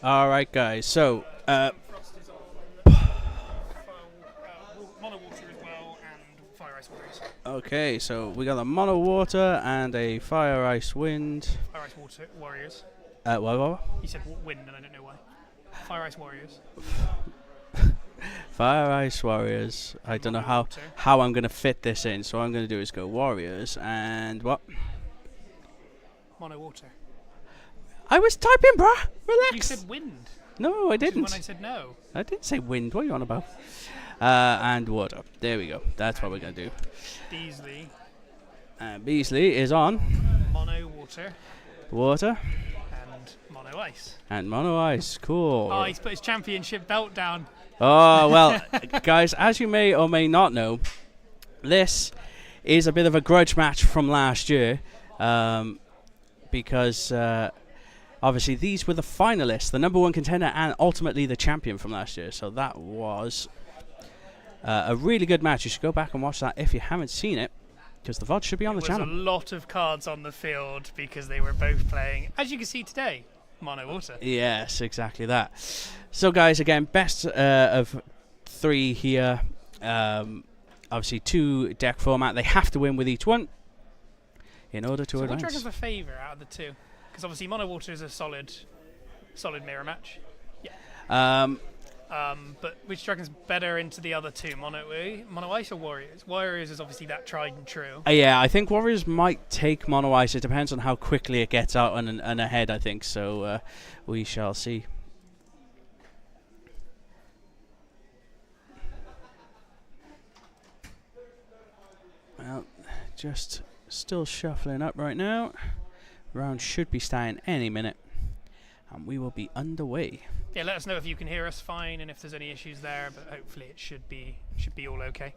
All right, guys. So, Frost is on. Mono water as well, and fire ice warriors. okay, so we got a mono water and a fire ice wind. Fire ice water warriors. What? You said wind, and I don't know why. Fire ice warriors. Fire ice warriors. I don't know how I'm gonna fit this in. So what I'm gonna do is go warriors and what? Mono water. I was typing, bruh. Relax. You said wind. No, I didn't. When I said no. I didn't say wind. What are you on about? And water. There we go. That's what we're going to do. Beasley. Beasley is on. Mono water. Water. And mono ice. And mono ice. Cool. Oh, he's put his championship belt down. Oh, well, guys, as you may or may not know, this is a bit of a grudge match from last year. Because... obviously, these were the finalists, the number one contender, and ultimately the champion from last year. So that was a really good match. You should go back and watch that if you haven't seen it, because the VOD should be on the channel. There was a lot of cards on the field because they were both playing, as you can see today, mono water. Yes, exactly that. So, guys, again, best of 3 here. Obviously, 2 deck format. They have to win with each one in order to advance. Which reckon's the favourite out of the 2? Because obviously mono water is a solid mirror match. Yeah. But which reckon's better into the other 2? Mono ice or warriors? Warriors is obviously that tried and true. Yeah, I think warriors might take mono ice. It depends on how quickly it gets out and ahead, I think. So we shall see. Well, just still shuffling up right now. Round should be starting any minute, and we will be underway. Yeah, let us know if you can hear us fine and if there's any issues there, but hopefully it should be all okay.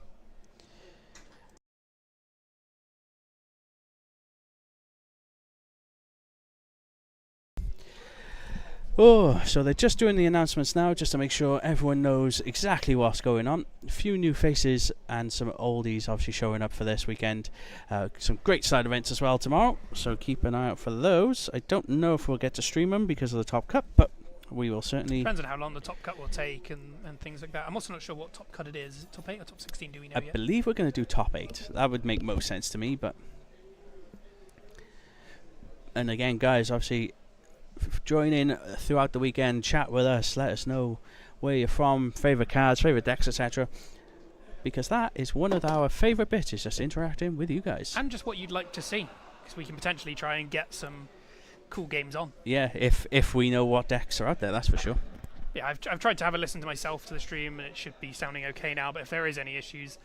Oh, so they're just doing the announcements now, just to make sure everyone knows exactly what's going on. A few new faces and some oldies obviously showing up for this weekend. Some great side events as well tomorrow, so keep an eye out for those. I don't know if we'll get to stream them because of the Top Cut, but we will certainly... Depends on how long the Top Cut will take and things like that. I'm also not sure what Top Cut it is. Is it Top 8 or Top 16, do we know yet? I believe we're going to do Top 8. That would make most sense to me, but... And again, guys, obviously... join in throughout the weekend, chat with us, let us know where you're from, favourite cards, favourite decks, etc. Because that is one of our favourite bits, is just interacting with you guys. And just what you'd like to see, because we can potentially try and get some cool games on. Yeah, if we know what decks are out there, that's for sure. Yeah, I've tried to have a listen to myself to the stream, and it should be sounding okay now, but if there is any issues,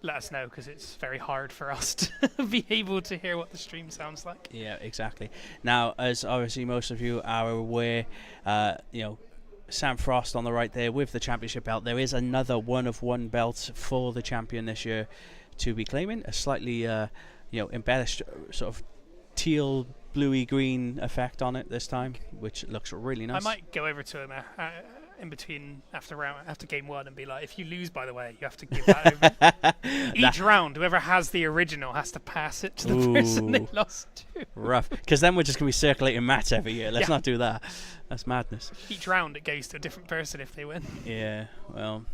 let us know, because it's very hard for us to be able to hear what the stream sounds like. Yeah, exactly. Now, as obviously most of you are aware, Sam Frost on the right there with the championship belt. There is another 1-of-1 belt for the champion this year to be claiming. A slightly, embellished sort of teal, bluey green effect on it this time, which looks really nice. I might go over to him in between after game 1 and be like, if you lose, by the way, you have to give that over. Each round, whoever has the original has to pass it to the person they lost to. Rough, because then we're just going to be circulating mats every year. Let's not do that. That's madness. Each round it goes to a different person if they win. Yeah, well...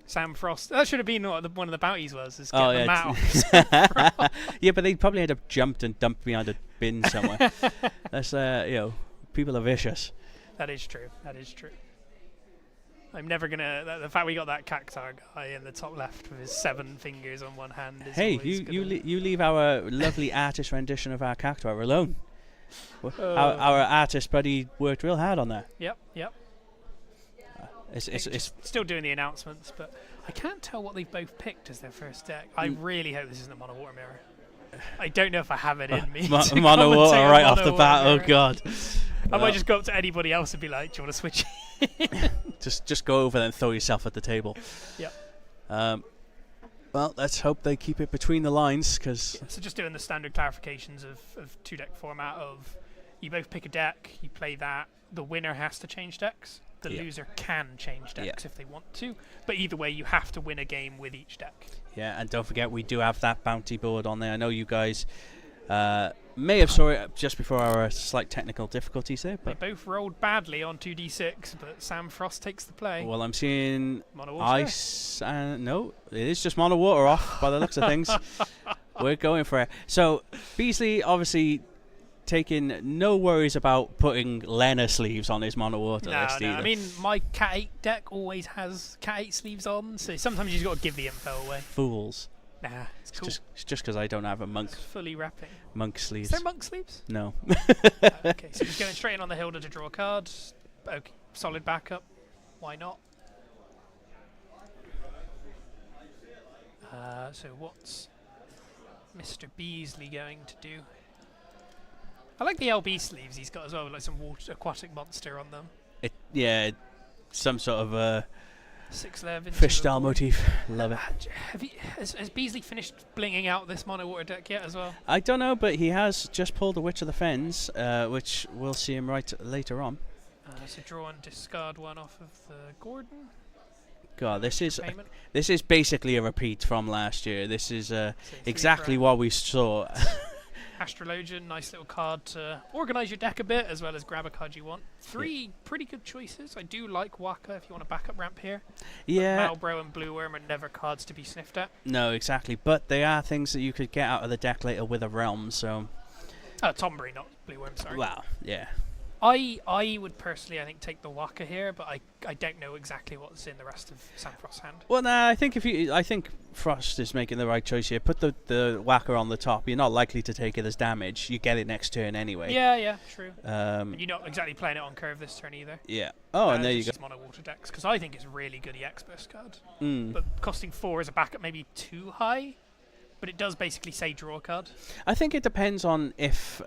Sam Frost. That should have been what one of the bounties was. Is get them out. Yeah, but they'd probably end up jumped and dumped behind a bin somewhere. That's people are vicious. That is true. That is true. I'm never gonna. The fact we got that Cactuar guy in the top left with his 7 fingers on one hand. Is hey, you leave our lovely artist rendition of our Cactuar alone. Our artist buddy worked real hard on that. Yep. It's still doing the announcements, but I can't tell what they've both picked as their first deck. I really hope this isn't a mono water mirror. I don't know if I have it in me. Mono water right off the bat. Oh god. I might just go up to anybody else and be like, "Do you want to switch?" just go over there and throw yourself at the table. Yep. Well, let's hope they keep it between the lines, because... So just doing the standard clarifications of 2-deck format of you both pick a deck, you play that, the winner has to change decks, the loser can change decks if they want to, but either way you have to win a game with each deck. Yeah, and don't forget we do have that bounty board on there. I know you guys may have saw it just before our slight technical difficulties there. But they both rolled badly on 2d6, but Sam Frost takes the play. Well, I'm seeing Mono water. ice. No, it is just mono water off by the looks of things. We're going for it. So Beasley obviously taking no worries about putting Lena sleeves on his mono water list either. I mean, my Cat 8 deck always has Cat 8 sleeves on, so sometimes you just got to give the info away. Fools. Nah, it's cool. It's just because I don't have a monk. It's fully wrapping. Monk sleeves. Is there monk sleeves? No. Okay, so just going straight in on the Hilda to draw a card. Okay, solid backup. Why not? So what's Mr. Beasley going to do? I like the LB sleeves he's got as well, with like some aquatic monster on them. Some sort of 6/11 fish style motif. Love it. Has Beasley finished blinging out this mono water deck yet as well? I don't know, but he has just pulled the Witch of the Fens, which we'll see him right later on. So draw and discard one off of the Gordon. God, this is basically a repeat from last year. This is exactly what we saw. Astrologian, nice little card to organise your deck a bit, as well as grab a card you want. 3 pretty good choices. I do like Waka if you want a backup ramp here. Yeah. But Malbro and Blue Worm are never cards to be sniffed at. No, exactly. But they are things that you could get out of the deck later with a Realm, so... Tombury, not Blue Worm, sorry. Wow, yeah. I would personally, I think, take the Waka here, but I don't know exactly what's in the rest of Sam Frost's hand. Well, nah, I think Frost is making the right choice here. Put the Whacker on the top. You're not likely to take it as damage. You get it next turn anyway. Yeah, true. And you're not exactly playing it on curve this turn either. Yeah. Oh, and there you go. Mono water decks, because I think it's a really good EX burst card. Mm. But costing 4 as a backup maybe too high, but it does basically say draw a card. I think it depends on if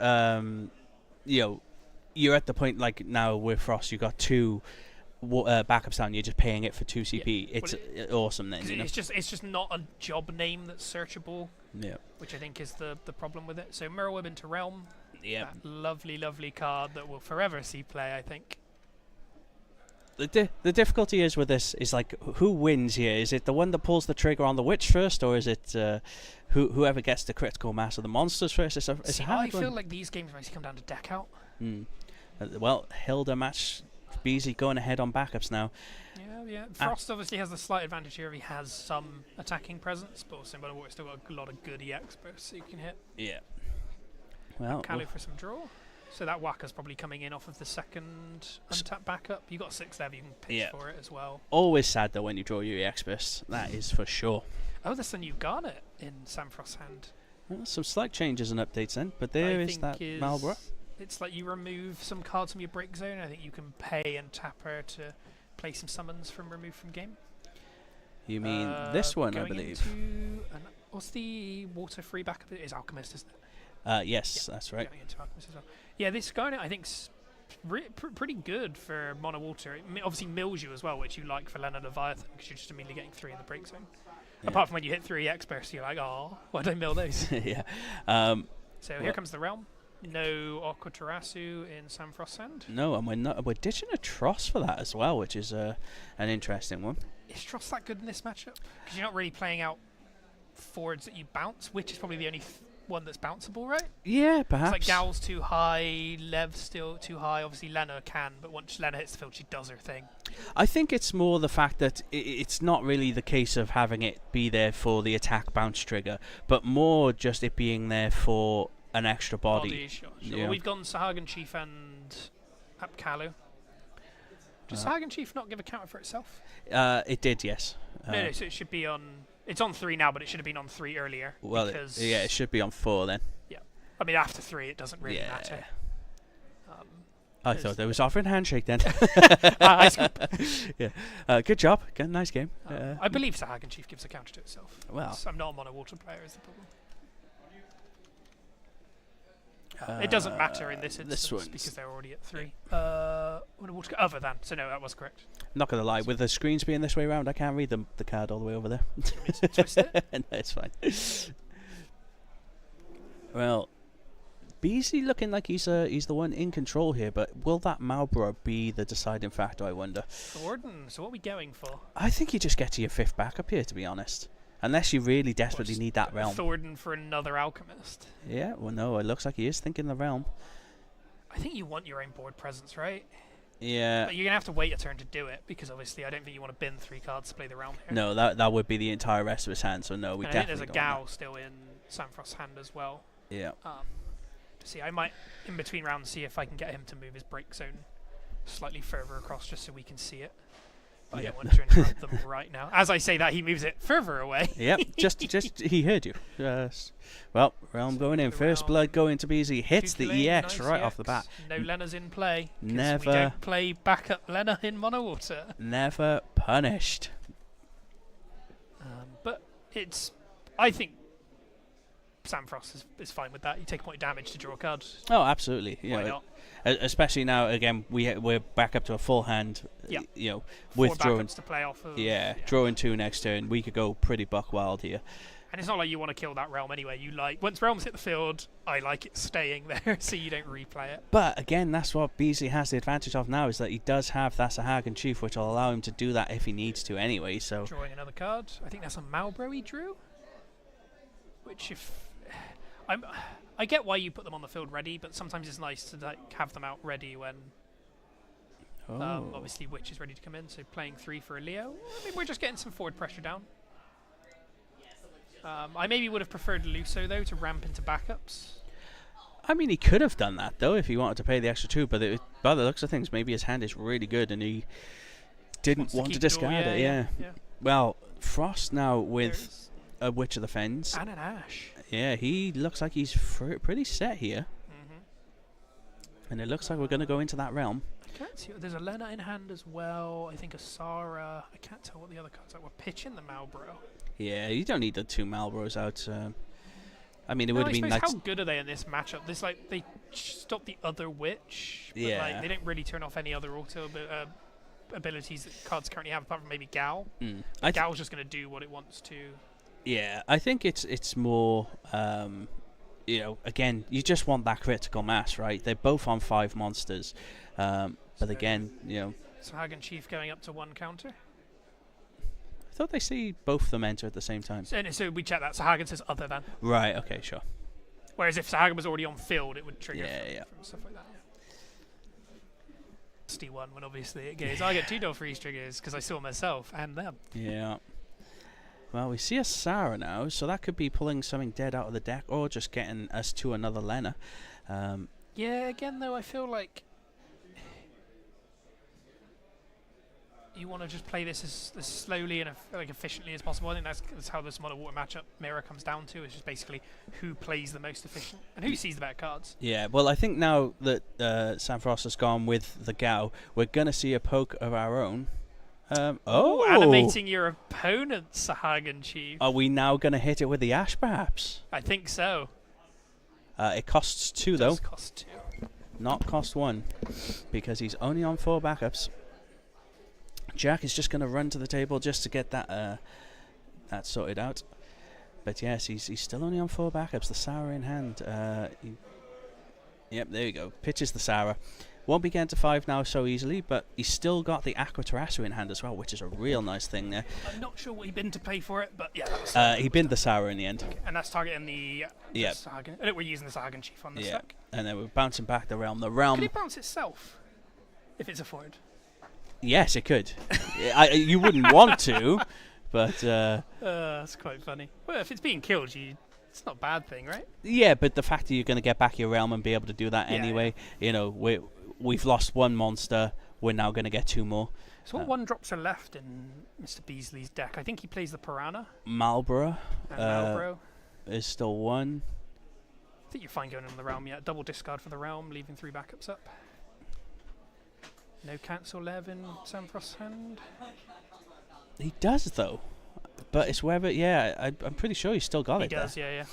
you're at the point like now with Frost, you got 2 backups down. You're just paying it for 2 CP. Yeah. It's awesome then. It's just not a job name that's searchable. Yeah. Which I think is the problem with it. So Merweb into Realm. Yeah. That lovely card that will forever see play, I think. The difficulty is with this is like who wins here? Is it the one that pulls the trigger on the witch first, or is it whoever gets the critical mass of the monsters first? I feel like these games mostly come down to deck out. Well, Hilda match Beasley going ahead on backups now. Yeah. Frost obviously has the slight advantage here if he has some attacking presence, but also Mono Water's still got a lot of good EX bursts so you can hit. Yeah. Well, Kalu for some draw. So that Whacker's probably coming in off of the second untapped backup. You got 6 there, you can pitch for it as well. Always sad though when you draw your EX bursts. That is for sure. Oh, there's a new Garnet in Sam Frost's hand. Well, some slight changes and updates then, but there is that Malboro. It's like you remove some cards from your break zone. I think you can pay and tap her to play some summons from remove from game. You mean this one, I believe. What's the water free backup? It is Alchemist, isn't it? Yes, that's right. Going into Alchemist as well. Yeah, this Garnet I think's pretty good for mono water. It obviously mills you as well, which you like for Lena Leviathan because you're just immediately getting 3 in the break zone. Yeah. Apart from when you hit 3 EX bursts, you're like, oh, why don't I mill those? Yeah. So here comes the Realm. No Okotarasu in Sam Frost's hand. No, and we're ditching a Tross for that as well, which is an interesting one. Is Tross that good in this matchup? Because you're not really playing out forwards that you bounce, which is probably the only one that's bounceable, right? Yeah, perhaps. It's like Gal's too high, Lev's still too high. Obviously, Lena can, but once Lena hits the field, she does her thing. I think it's more the fact that it's not really the case of having it be there for the attack bounce trigger, but more just it being there for an extra body. Sure. Yeah. Well, we've gone Sahagan Chief and Apkalu. Does Sahagan Chief not give a counter for itself? It did, yes. No, so it should be on... It's on 3 now, but it should have been on 3 earlier. Well, it should be on 4 then. Yeah. I mean, after 3, it doesn't really matter. I thought there was offering handshake then. Yeah. Good job. Nice game. I believe Sahagan Chief gives a counter to itself. Well, I'm not a mono water player, is the problem. It doesn't matter in this instance because they're already at 3. Other than, so no, that was correct. Not gonna lie, with the screens being this way around, I can't read the card all the way over there. Twist it? No, it's fine. Well, Beasley looking like he's the one in control here, but will that Malboro be the deciding factor, I wonder? Gordon, so what are we going for? I think you just get to your 5th backup here, to be honest. Unless you really desperately need that realm. Thornton for another Alchemist. Yeah, well, no, it looks like he is thinking the realm. I think you want your own board presence, right? Yeah. But you're going to have to wait a turn to do it, because obviously I don't think you want to bin 3 cards to play the realm here. No, that would be the entire rest of his hand, so no, we and definitely I think there's a Gal still in Samfrost's hand as well. Yeah. See, I might, in between rounds, see if I can get him to move his break zone slightly further across just so we can see it. But I don't want to interrupt them right now. As I say that, he moves it further away. Yep, just he heard you. Well, realm so going in. First blood going to Beasley. Hits the EX right off the bat. No Lena's in play. Never. We don't play backup Lena in Mono Water. Never punished. But it's, I think, Samfrost is fine with that. You take a point of damage to draw a card. Oh, absolutely. Why not? Especially now, again, we're back up to a full hand. Yeah. You know, 4 with drawing to play off of. Yeah, drawing 2 next turn. We could go pretty buck wild here. And it's not like you want to kill that realm anyway. You like, once realms hit the field, I like it staying there, so you don't replay it. But again, that's what Beasley has the advantage of now, is that he does have that Sahagan Chief, which will allow him to do that if he needs to anyway. So drawing another card. I think that's a Malbro he drew. Which, if I get why you put them on the field ready, but sometimes it's nice to like have them out ready when obviously Witch is ready to come in. So playing 3 for a Leo. I mean, we're just getting some forward pressure down. I maybe would have preferred Luso though to ramp into backups. I mean, he could have done that though if he wanted to pay the extra 2, but by the looks of things, maybe his hand is really good and he didn't want to discard it. Yeah. Well, Frost now with a Witch of the Fens and an Ash. Yeah, he looks like he's pretty set here. And it looks like we're going to go into that realm. I can't see. There's a Lena in hand as well. I think a Sara. I can't tell what the other cards are. We're pitching the Malbro. Yeah, you don't need the 2 Malbros out. I mean, it would have been nice. How good are they in this matchup? This like they stop the other Witch. But like, they don't really turn off any other auto abilities that cards currently have, apart from maybe Gal. Gal's just going to do what it wants to. Yeah, I think it's more. You know, again, you just want that critical mass, right? They're both on 5 monsters, but again, you know. Sahagan Chief going up to 1 counter. I thought they see both of them enter at the same time. So we check that. Sahagan says other than. Right. Okay. Sure. Whereas if Sahagan was already on field, it would trigger. From stuff like that. Yeah. One when obviously it goes. I get 2 door freeze triggers because I saw myself and them. Yeah. Well, we see a Sara now, so that could be pulling something dead out of the deck, or just getting us to another Lena. Yeah, again though, I feel like you want to just play this as slowly and like efficiently as possible. I think that's how this Mono Water matchup mirror comes down to. It's just basically who plays the most efficient and who sees the better cards. Yeah, well, I think now that Samfrost has gone with the Gao, we're going to see a poke of our own. Animating your opponent's Sahagan Chief. Are we now going to hit it with the Ash, perhaps? I think so. It costs 2, though. It does cost 2. Not cost 1, because he's only on 4 backups. Jack is just going to run to the table just to get that sorted out. But yes, he's still only on 4 backups. The Sara in hand. Yep, there you go. Pitches the Sara. Won't be getting to 5 now so easily, but he's still got the Aqua Terrasu in hand as well, which is a real nice thing there. I'm not sure what he binned to pay for it, but yeah. He binned the Sara in the end. Okay. And that's targeting the Sahagan. I think we're using the Sahagan Chief on this deck. And then we're bouncing back the realm. The realm. Could it bounce itself if it's a forward? Yes, it could. You wouldn't want to, but that's quite funny. Well, if it's being killed, it's not a bad thing, right? Yeah, but the fact that you're going to get back your realm and be able to do that anyway, you know, we've lost 1 monster. We're now going to get 2 more. So what 1 drops are left in Mr. Beasley's deck? I think he plays the Piranha. Malboro. Malboro is still 1. I think you're fine going on the realm yet. Double discard for the realm, leaving 3 backups up. No cancel Lev in Samfrost's hand. He does though, but it's whether I'm pretty sure he's still got it. He does, yeah.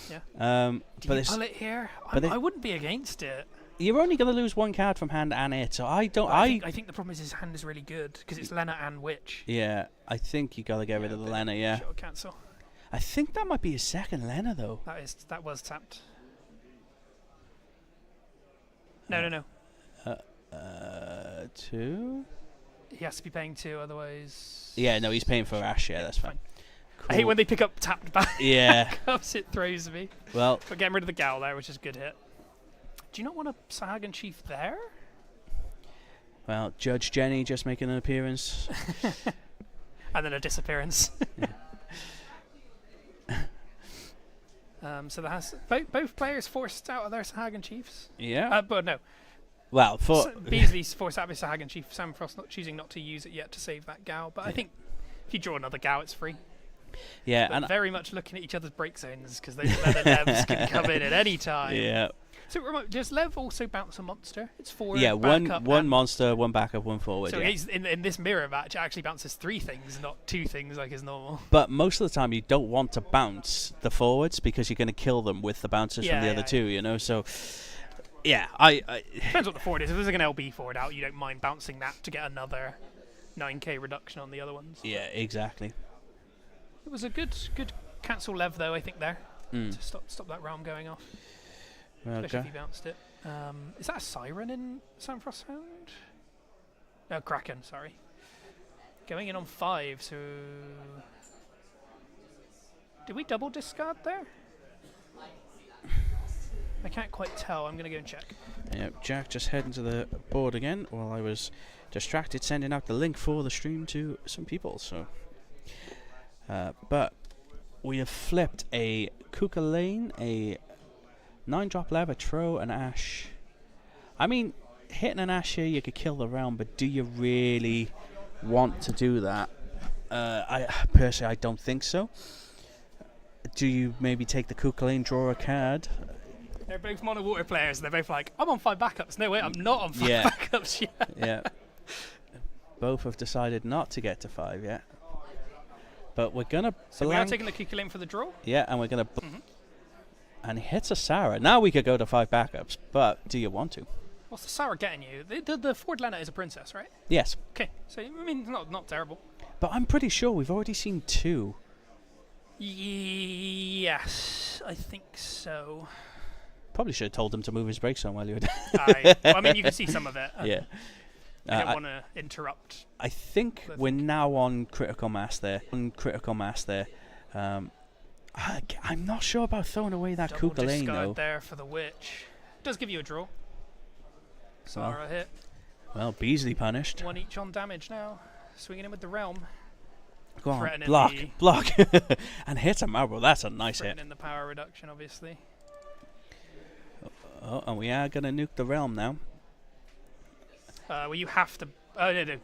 Do you pull it here? I wouldn't be against it. You're only going to lose 1 card from hand and it, so I don't. I think the problem is his hand is really good because it's Lena and Witch. Yeah, I think you got to get rid of the Lena. Yeah. Sure, cancel. I think that might be his second Lena though. That was tapped. No. 2. He has to be paying 2, otherwise. Yeah, no, he's paying for Ash. Yeah, that's fine. I hate when they pick up tapped back. Yeah. It throws me. Well, but getting rid of the Gal there, which is a good hit. Do you not want a Sahagan Chief there? Well, Judge Jenny just making an appearance. And then a disappearance. So that has both players forced out of their Sahagan Chiefs. Yeah. But no. Well, Beasley's forced out of his Sahagan Chief. Sam Frost choosing not to use it yet to save that Gal. But I think if you draw another Gal, it's free. Yeah, but and very much looking at each other's break zones because those leather Levs can come in at any time. Yeah. So does Lev also bounce a monster? It's 4. Yeah, backup one monster, 1 backup, 1 forward. So yeah. he's in this mirror match, it actually bounces 3 things, not 2 things like is normal. But most of the time, you don't want to bounce the forwards because you're going to kill them with the bouncers from the other 2. You know, so yeah, depends what the forward is. If there's like an LB forward out, you don't mind bouncing that to get another 9k reduction on the other ones. Yeah, exactly. It was a good cancel Lev though, I think there to stop that realm going off. Well, especially if he bounced it. Is that a Siren in Sam Frost Hound? No, Kraken, sorry. Going in on 5, so... Did we double discard there? I can't quite tell. I'm going to go and check. Yep, Jack just heading to the board again while I was distracted sending out the link for the stream to some people. So, but we have flipped a Kuka Lane, a 9-drop Lev, a Tro, an Ash. I mean, hitting an Ash here, you could kill the realm, but do you really want to do that? I personally, I don't think so. Do you maybe take the Kuka Lane, draw a card? They're both mono water players. They're both like, I'm on 5 backups. No, wait, I'm not on 5 backups yet. Yeah. Both have decided not to get to 5 yet. But we're going to So we are taking the Kuka Lane for the draw? Yeah, and we're going to... And he hits a Sarah. Now we could go to 5 backups, but do you want to? What's the Sarah getting you? The Ford Lena is a princess, right? Yes. Okay, so I mean, not terrible. But I'm pretty sure we've already seen 2. Yes, I think so. Probably should have told him to move his brake zone while you were I mean, you can see some of it. Yeah. I don't want to interrupt. I think we're now on critical mass there. I'm not sure about throwing away that Kuka Lane, though. There for the witch. Does give you a draw. Sarah hit. Well, Beasley punished. 1 each on damage now. Swinging in with the realm. Go on, block. And hits a marble. That's a nice hit. In the power reduction, obviously. Oh, and we are going to nuke the realm now. Well, you have to... Oh, no.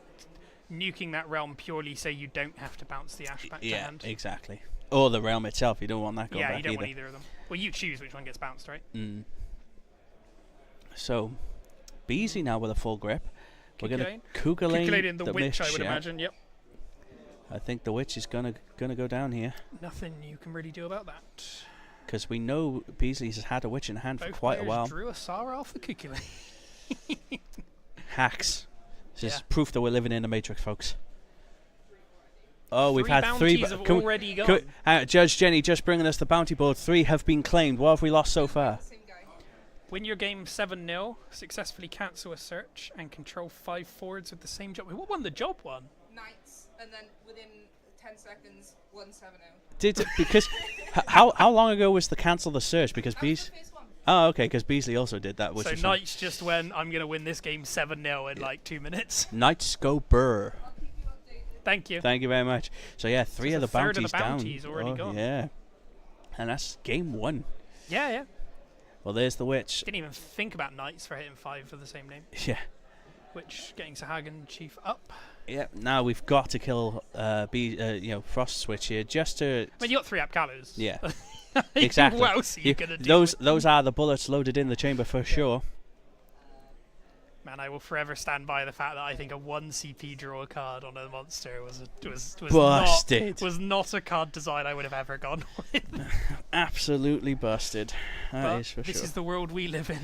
Nuking that realm purely so you don't have to bounce the Ash back to hand. Yeah, exactly. Or the realm itself. You don't want that going back you don't either. want either of them. Well, you choose which one gets bounced, right? So, Beasley now with a full grip. We're going to Kuka Lane in the witch, I would imagine, yep. I think the witch is gonna go down here. Nothing you can really do about that. Because we know Beasley's has had a witch in hand for quite a while. Drew a Sarah off the Kuka Lane. Hacks. This is proof that we're living in the Matrix, folks. Oh, we've 3 had 3. Have already gone. Judge Jenny just bringing us the bounty board. 3 have been claimed. What have we lost so far? Win your game 7-0. Successfully cancel a search and control 5 forwards with the same job. What won the job one? Knights, and then within 10 seconds, 1-7-0. Did because how long ago was the cancel the search? Because Beasley. Oh, okay, because Beasley also did that. Which so Knights just went, I'm going to win this game 7-0 in like 2 minutes. Knights go burr. Thank you. Thank you very much. So yeah, 3 of the bounties down. Already gone. Yeah, and that's game 1. Yeah. Well, there's the witch. Didn't even think about Knights for hitting 5 for the same name. Yeah. Which getting Sahagan Chief up. Yeah. Now we've got to kill Frost Switch here just to. I mean, you got 3 Apgalos. Yeah. Exactly. What else are you gonna do? Those are the bullets loaded in the chamber for sure. Man, I will forever stand by the fact that I think a 1 CP draw card on a monster was busted. Not a card design I would have ever gone with. Absolutely busted. That is for sure. This is the world we live in.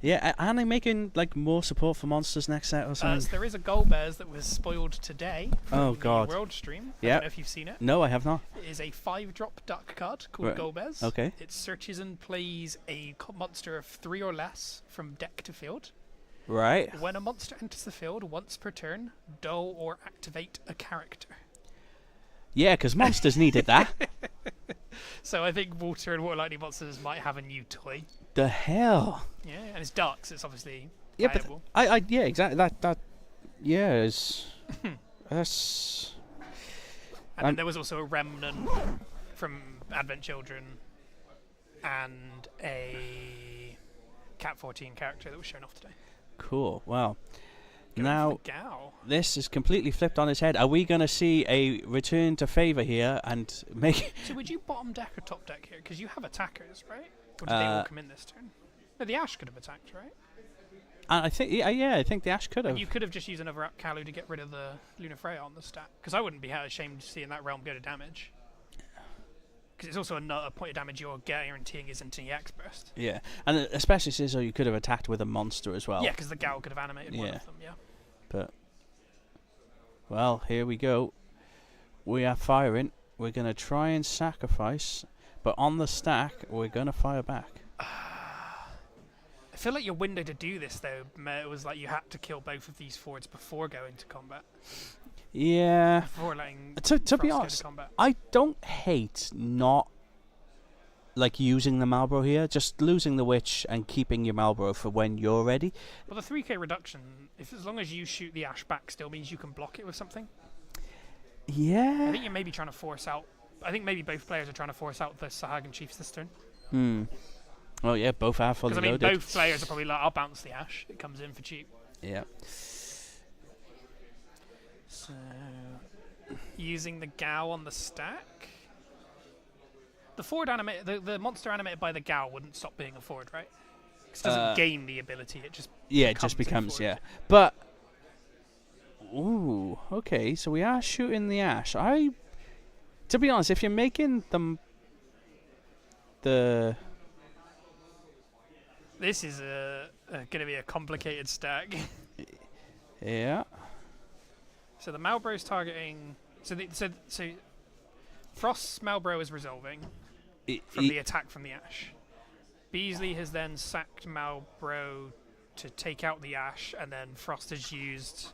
Yeah, and I'm making like more support for monsters next set or something. So there is a Golbears that was spoiled today. Oh God! World stream. Yeah. I don't know if you've seen it. No, I have not. It is a 5-drop duck card called Golbears. Okay. It searches and plays a monster of 3 or less from deck to field. Right. When a monster enters the field once per turn, dull or activate a character. Yeah, because monsters needed that. So I think water and water lightning monsters might have a new toy. The hell? Yeah, and it's dark, so it's obviously Yeah, playable. but yeah, exactly. That yeah is that's. And then there was also a remnant from Advent Children and a Cat 14 character that was shown off today. Cool. Wow. Going Now for the Gal. this is completely flipped on its head. Are we going to see a return to favour here and make? So would you bottom deck or top deck here? Because you have attackers, right? Or did they all come in this turn? No, the Ash could have attacked, right? I think I think the Ash could have. And you could have just used another Kalu to get rid of the Luna Freya on the stack. Because I wouldn't be ashamed seeing that realm go to damage. Because it's also another point of damage you're guaranteeing is into the X burst. Yeah, and especially since you could have attacked with a monster as well. Yeah, because the Gal could have animated one of them, yeah. But, well, here we go. We are firing. We're going to try and sacrifice, but on the stack, we're going to fire back. I feel like your window to do this, though, it was like you had to kill both of these forwards before going to combat. Yeah. Before letting to be honest, I don't hate not like using the Malboro here, just losing the Witch and keeping your Malboro for when you're ready. Well, the 3k reduction, as long as you shoot the Ash back, still means you can block it with something. Yeah. I think you're maybe trying to force out. I think maybe both players are trying to force out the Sahagan Chiefs this turn. Oh yeah, both are fully loaded. Because both players are probably like, I'll bounce the Ash. It comes in for cheap. Yeah. So, using the Gal on the stack. The forward the monster animated by the Gal wouldn't stop being a forward, right? Because it doesn't gain the ability, it just it just becomes But ooh, okay, so we are shooting the Ash. To be honest, if you're making them the this is going to be a complicated stack. Yeah. So the Malboro's targeting. So Frost's Malboro is resolving from the attack from the Ash. Beasley has then sacked Malboro to take out the Ash, and then Frost has used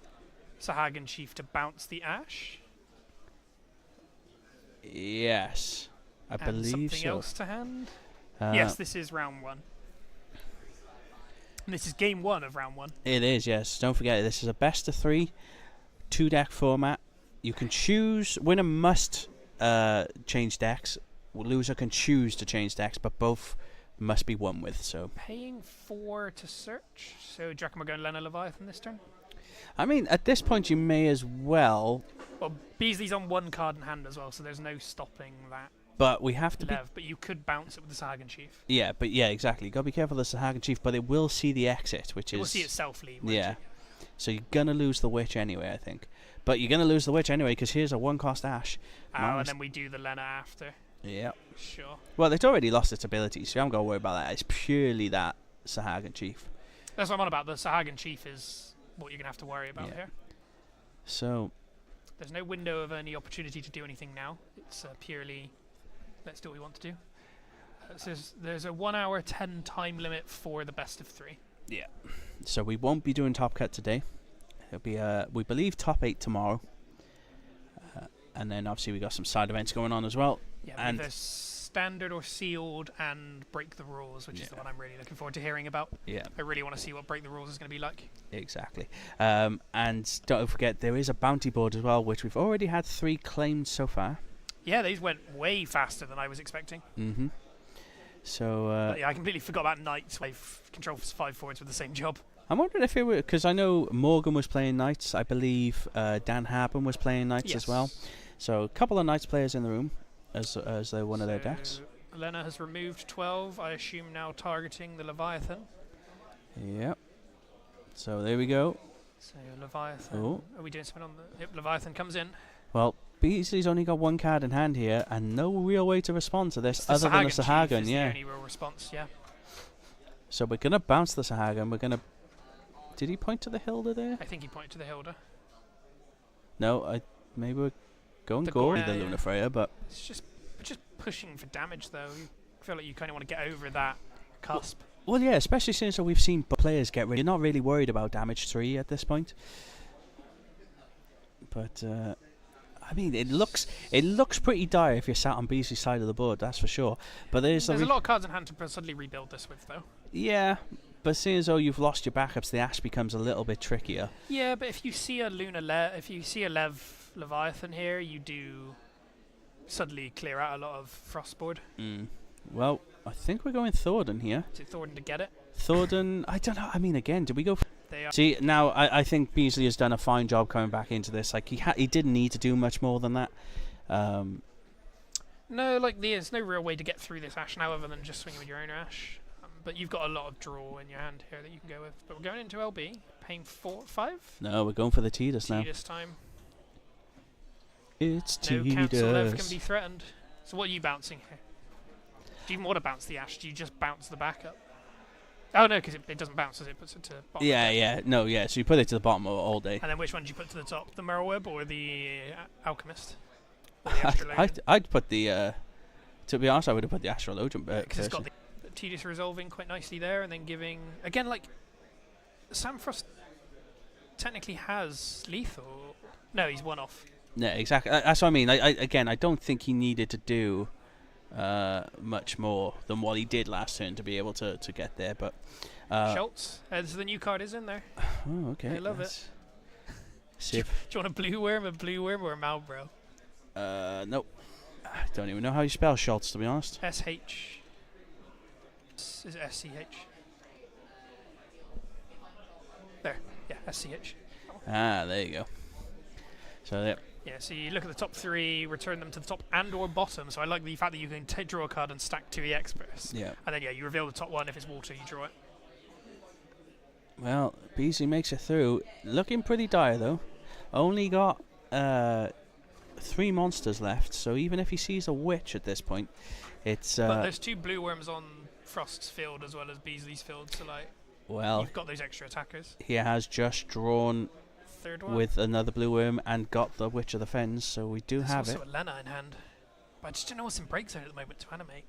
Sahagan Chief to bounce the Ash. Yes, I believe something so. else to hand. Yes, this is round 1. And this is game 1 of round 1. It is, yes. Don't forget, this is a best of 3, 2-deck format. You can choose. Winner must change decks. Loser can choose to change decks, but both must be won with. So paying 4 to search. So do you reckon we're going Lena Leviathan this turn? I mean, at this point, you may as well. Well, Beasley's on 1 card in hand as well, so there's no stopping that. But we have to but you could bounce it with the Sahagan Chief. Yeah, exactly. You got to be careful of the Sahagan Chief, but it will see the exit, which it will see itself leave. Yeah. So you're going to lose the Witch anyway, I think. But you're going to lose the Witch anyway, because here's a 1-cost Ash. And then we do the Lena after. Yeah. Sure. Well, it's already lost its ability, so you haven't got to worry about that. It's purely that Sahagan Chief. That's what I'm on about. The Sahagan Chief is what you're going to have to worry about here. So there's no window of any opportunity to do anything now. It's purely, let's do what we want to do. So there's a 1 hour 10 time limit for the best of 3. Yeah. So we won't be doing Top Cut today. It'll be, we believe, Top 8 tomorrow. And then obviously we got some side events going on as well. Yeah, and there's standard or sealed and break the rules, which is the one I'm really looking forward to hearing about. Yeah. I really want to see what break the rules is going to be like. Exactly. And don't forget, there is a bounty board as well, which we've already had 3 claimed so far. Yeah, these went way faster than I was expecting. Mm-hmm. So yeah, I completely forgot about Knights. I've controlled 5 forwards with the same job. I'm wondering if it were, because I know Morgan was playing Knights. I believe Dan Harpen was playing Knights as well. So a couple of Knights players in the room as they're one of their decks. Lena has removed 12. I assume now targeting the Leviathan. Yep. So there we go. So Leviathan. Ooh. Are we doing something on the? Yep, Leviathan comes in. Well, Beasley's only got 1 card in hand here, and no real way to respond to this other than the Sahagan. The only real response, yeah. So we're gonna bounce the Sahagan. We're gonna. Did he point to the Hilda there? I think he pointed to the Hilda. No, maybe we're going gory the Luna Freya, but it's just pushing for damage though. You feel like you kind of want to get over that cusp. Well, yeah, especially since we've seen players get rid. You're not really worried about damage 3 at this point. But I mean, it looks pretty dire if you're sat on Beasley's side of the board, that's for sure. But there's a lot of cards in hand to suddenly rebuild this with, though. Yeah, but seeing as though you've lost your backups, the Ash becomes a little bit trickier. Yeah, but if you see a Leviathan here, you do suddenly clear out a lot of Frostboard. Well, I think we're going Thordan here. Is it Thordan to get it? Thordan, I don't know. I mean, again, did we go? They are. See, now I think Beasley has done a fine job coming back into this. Like he didn't need to do much more than that. No, like there's no real way to get through this Ash now other than just swinging with your own Ash. But you've got a lot of draw in your hand here that you can go with. But we're going into LB, paying 5. No, we're going for the Tidus now. Tidus time. It's No Tidus. cancel left can be threatened. So what are you bouncing here? Do you even want to bounce the Ash? Do you just bounce the backup? Oh no, because it doesn't bounce as it puts it to bottom. Yeah. No, yeah. So you put it to the bottom all day. And then which one do you put to the top? The Merlweb or the Alchemist? Or the Astrologian? I'd put the. To be honest, I would have put the Astrologian. Because it's got the Tidus resolving quite nicely there, and then giving again like Samfrost technically has lethal. No, he's one off. Yeah, exactly. That's what I mean. I don't think he needed to do much more than what he did last turn to be able to get there. But Schultz, so the new card is in there. Oh, okay. I love it. See do you want a blue worm, or a Malbro? Nope. I don't even know how you spell Schultz, to be honest. SH. Is it SCH? There. Yeah, SCH. Ah, there you go. So, yeah. Yeah, so you look at the top 3, return them to the top and or bottom. So I like the fact that you can draw a card and stack 2 EX bursts. Yeah. And then, yeah, you reveal the top 1. If it's water, you draw it. Well, Beasley makes it through. Looking pretty dire, though. Only got 3 monsters left. So even if he sees a witch at this point, it's... but there's 2 blue worms on Frost's field as well as Beasley's field. So, like, well, you've got those extra attackers. He has just drawn... Third one. With another blue worm and got the Witch of the Fens, so we do have it. There's also a Lena in hand. But I just don't know what's in break zone at the moment to animate.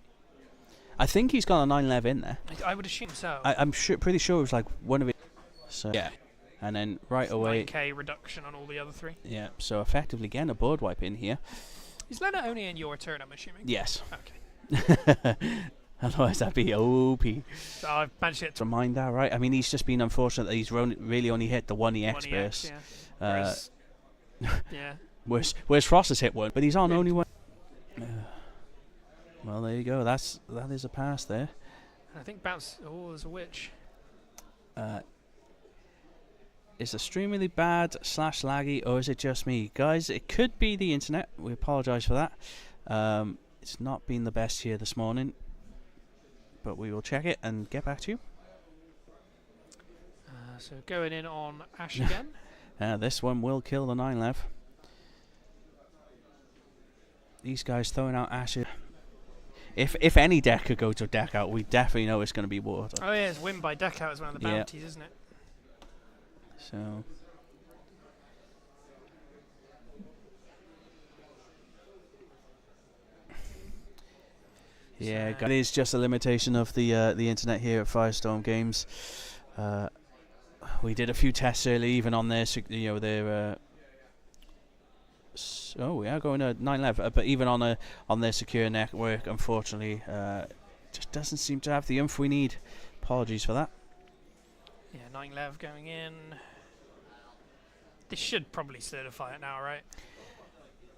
I think he's got a 9-lev in there. I would assume so. I'm pretty sure it was like one of it. So yeah. And then right away... 9k reduction on all the other 3. Yeah, so effectively getting a board wipe in here. Is Lena only in your turn, I'm assuming? Yes. Okay. Otherwise that'd be OP. So I've managed to get to mind that, right? I mean, he's just been unfortunate that he's really only hit the 1 EX burst. Yeah. Yeah. Whereas Frost has hit 1, but he's on only 1. Well, there you go. That is a pass there. I think bounce... Oh, there's a witch. Is the stream really bad / laggy, or is it just me? Guys, it could be the internet. We apologise for that. It's not been the best here this morning. But we will check it and get back to you. So going in on Ash again. This one will kill the 9-lev. These guys throwing out Ashes. If any deck could go to deck out, we definitely know it's going to be water. Oh yeah, it's win by deck out as one of the bounties, isn't it? So... Yeah, it is just a limitation of the internet here at Firestorm Games. We did a few tests early, even on their, their. So we are going to 9-lev, but even on their secure network, unfortunately, just doesn't seem to have the oomph we need. Apologies for that. Yeah, 9-lev going in. This should probably certify it now, right?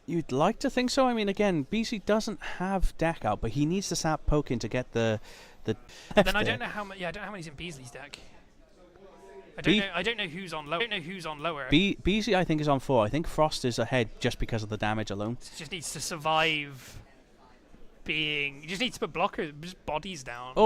You'd like to think so. I mean, again, BC doesn't have deck out, but he needs to start poking to get the. Then I don't know how much. Yeah, I don't know how many's in Beasley's deck. I don't know who's on lower. I don't know who's on lower. Beasley, I think, is on 4. I think Frost is ahead just because of the damage alone. It just needs to survive. He just needs to put blockers, just bodies down. Oh.